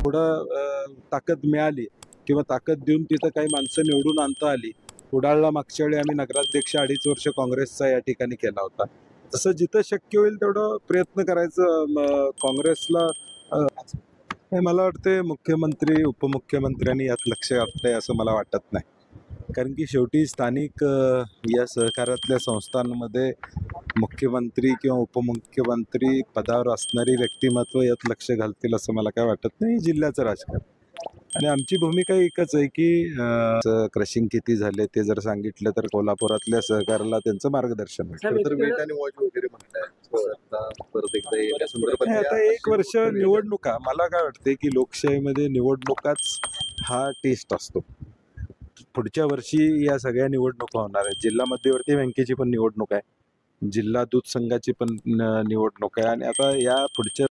ताकद मिळाली किंवा ताकद देऊन तिथं काही माणसं निवडून आणता आली. कुडाळला मागच्या वेळी आम्ही नगराध्यक्ष 2.5 वर्ष काँग्रेसचा या ठिकाणी केला होता. तसं जिथं शक्य होईल तेवढं प्रयत्न करायचं. काँग्रेसला मला वाटते मुख्यमंत्री उपमुख्यमंत्र्यांनी यात लक्ष घातलंय असं मला वाटत नाही. कारण की शेवटी स्थानिक या सहकारातल्या संस्थांमध्ये मुख्यमंत्री किंवा उपमुख्यमंत्री पदावर असणारी व्यक्तिमत्व यात लक्ष घालतील असं मला काय वाटत नाही. जिल्ह्याचं राजकारण आणि आमची भूमिका एकच आहे की क्रशिंग किती झाले ते जर सांगितलं तर कोल्हापुरातल्या सहकाराला त्यांचं मार्गदर्शन होईल. आता 1 वर्ष निवडणुका, मला काय वाटते की लोकशाहीमध्ये निवडणुकाच हा टेस्ट असतो. पुढच्या वर्षी या सगळ्या निवडणुका होणार आहेत. जिल्हा मध्यवर्ती बँकेची पण निवडणूक आहे, जिल्हा दूध संघाची पण निवडणूक आहे आणि आता या पुढच्या